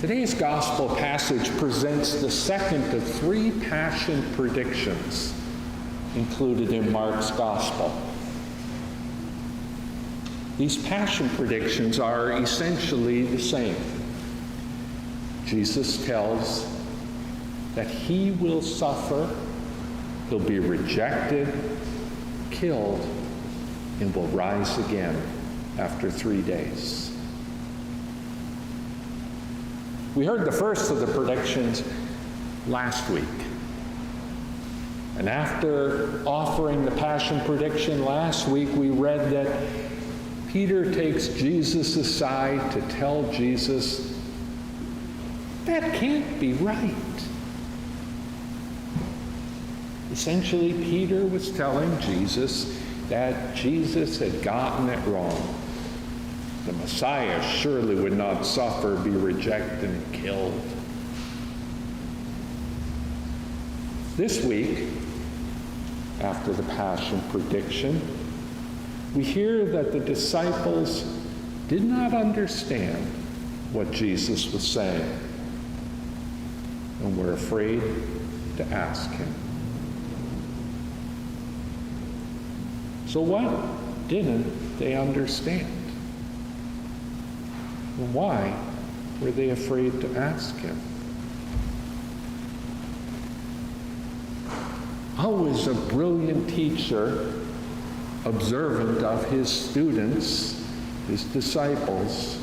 Today's gospel passage presents the second of three passion predictions included in Mark's gospel. These passion predictions are essentially the same. Jesus tells that he will suffer, he'll be rejected, killed, and will rise again after 3 days. We heard the first of the predictions last week. And after offering the passion prediction last week, we read that Peter takes Jesus aside to tell Jesus, that can't be right. Essentially, Peter was telling Jesus that Jesus had gotten it wrong. The Messiah surely would not suffer, be rejected, and killed. This week, after the passion prediction, we hear that the disciples did not understand what Jesus was saying and were afraid to ask him. So what didn't they understand? And why were they afraid to ask him? Always a brilliant teacher, observant of his students, his disciples,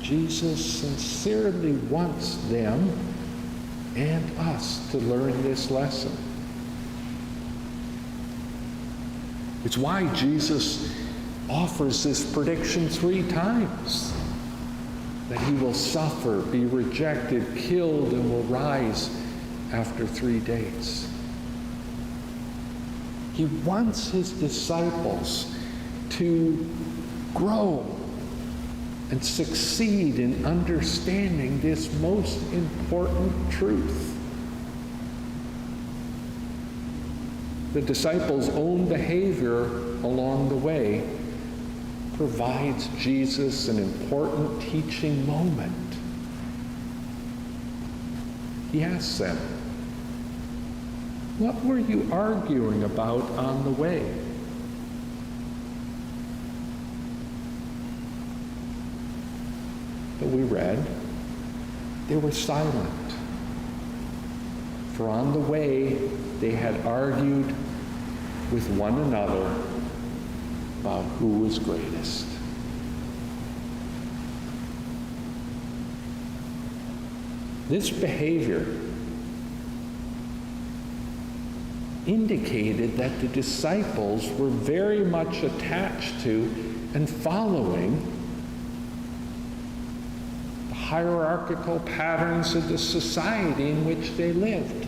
Jesus sincerely wants them and us to learn this lesson. It's why Jesus offers this prediction 3 times, that he will suffer, be rejected, killed, and will rise after 3 days. He wants his disciples to grow and succeed in understanding this most important truth. The disciples' own behavior along the way provides Jesus an important teaching moment. He asks them, what were you arguing about on the way? But we read, they were silent. For on the way they had argued with one another about who was greatest. This behavior indicated that the disciples were very much attached to and following the hierarchical patterns of the society in which they lived.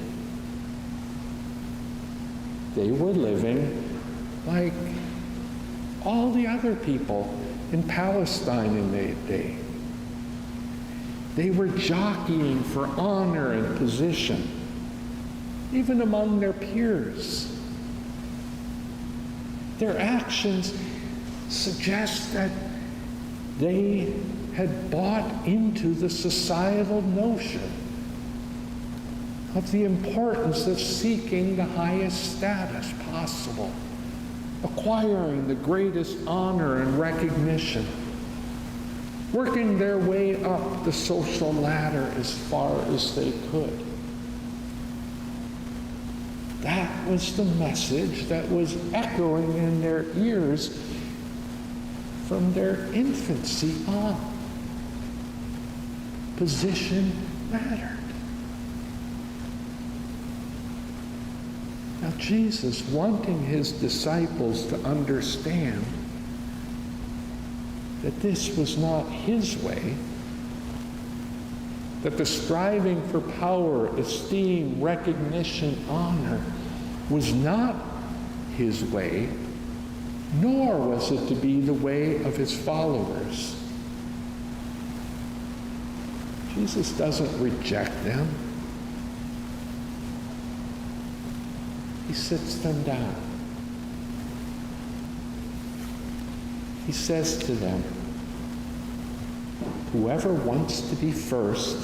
They were living like all the other people in Palestine in that day. They were jockeying for honor and position, even among their peers. Their actions suggest that they had bought into the societal notion of the importance of seeking the highest status possible, acquiring the greatest honor and recognition, working their way up the social ladder as far as they could. That was the message that was echoing in their ears from their infancy on. Position mattered. Now Jesus, wanting his disciples to understand that this was not his way, that the striving for power, esteem, recognition, honor was not his way, nor was it to be the way of his followers. Jesus doesn't reject them. He sits them down. He says to them, Whoever wants to be first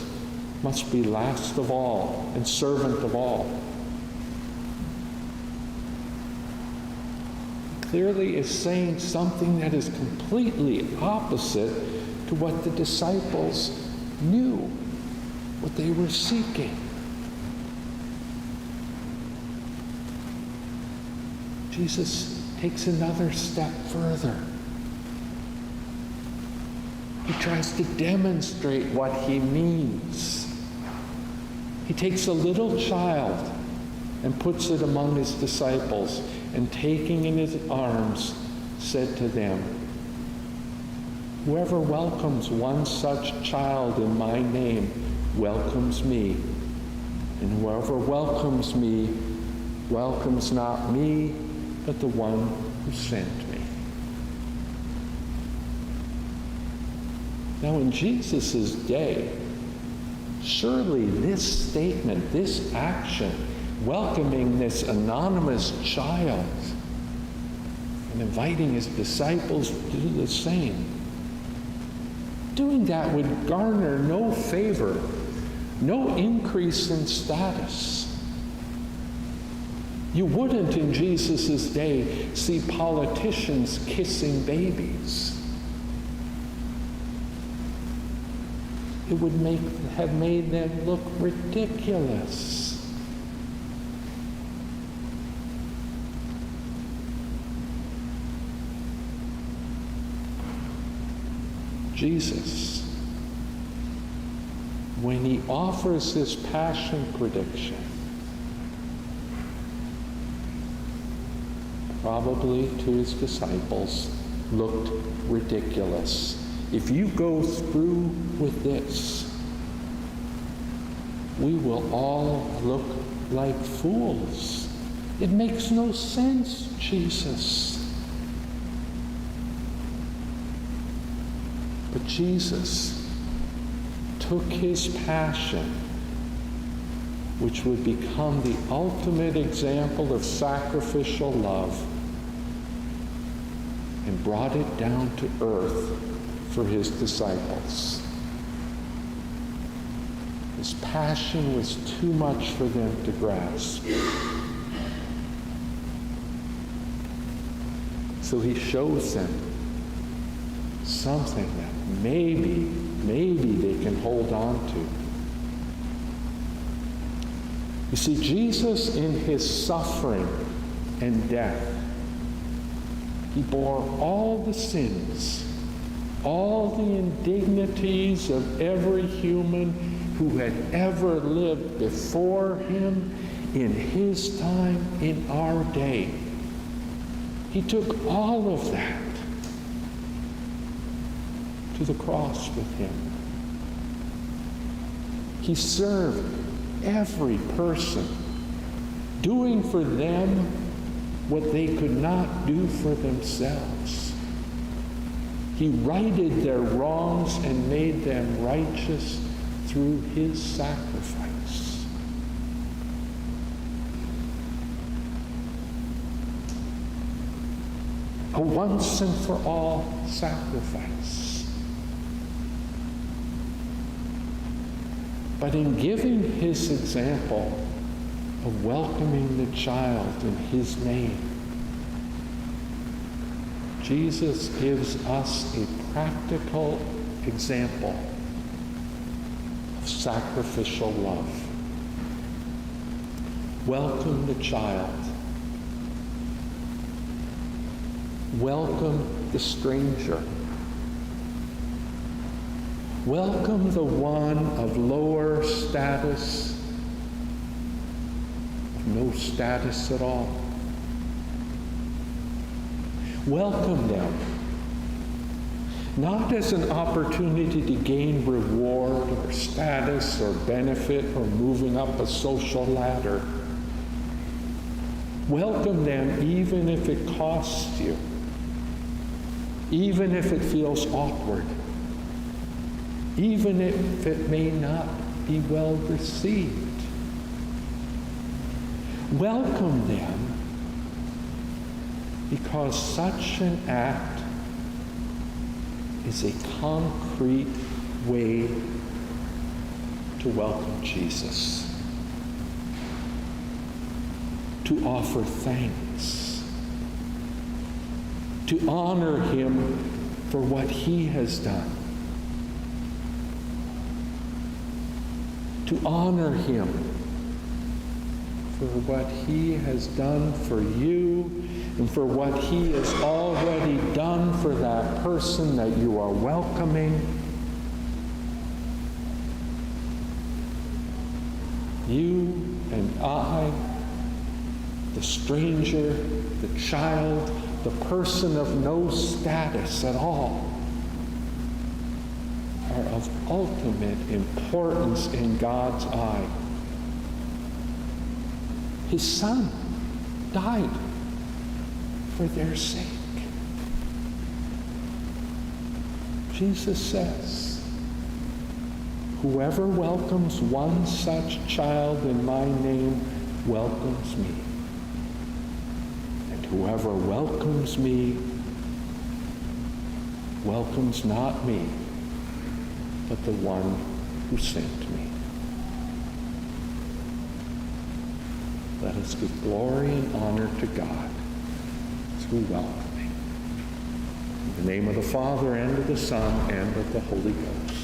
must be last of all and servant of all. Clearly is saying something that is completely opposite to what the disciples knew, what they were seeking. Jesus takes another step further. He tries to demonstrate what he means. He takes a little child and puts it among his disciples, and taking in his arms, said to them, "Whoever welcomes one such child in my name welcomes me, and whoever welcomes me welcomes not me, but the one who sent me." Now, in Jesus' day, surely this statement, this action, welcoming this anonymous child and inviting his disciples to do the same, doing that would garner no favor, no increase in status. You wouldn't in Jesus' day see politicians kissing babies. It would have made them look ridiculous. Jesus, when he offers this passion prediction, probably to his disciples, looked ridiculous. If you go through with this, we will all look like fools. It makes no sense, Jesus. But Jesus took his passion, which would become the ultimate example of sacrificial love, and brought it down to earth for his disciples. His passion was too much for them to grasp. So he shows them something that maybe they can hold on to. You see, Jesus in his suffering and death, he bore all the sins, all the indignities of every human who had ever lived before him in his time, in our day. He took all of that to the cross with him. He served every person, doing for them what they could not do for themselves. He righted their wrongs and made them righteous through his sacrifice. A once and for all sacrifice. But in giving his example of welcoming the child in his name, Jesus gives us a practical example of sacrificial love. Welcome the child. Welcome the stranger. Welcome the one of lower status, of no status at all. Welcome them, not as an opportunity to gain reward or status or benefit or moving up a social ladder. Welcome them even if it costs you, even if it feels awkward, even if it may not be well received. Welcome them because such an act is a concrete way to welcome Jesus, to offer thanks, to honor him for what he has done, to honor him for what he has done for you and for what he has already done for that person that you are welcoming. You and I, the stranger, the child, the person of no status at all, are of ultimate importance in God's eye. His Son died for their sake. Jesus says, "Whoever welcomes one such child in my name welcomes me. And whoever welcomes me welcomes not me, but the one who sent me." Let us give glory and honor to God through welcoming. In the name of the Father, and of the Son, and of the Holy Ghost.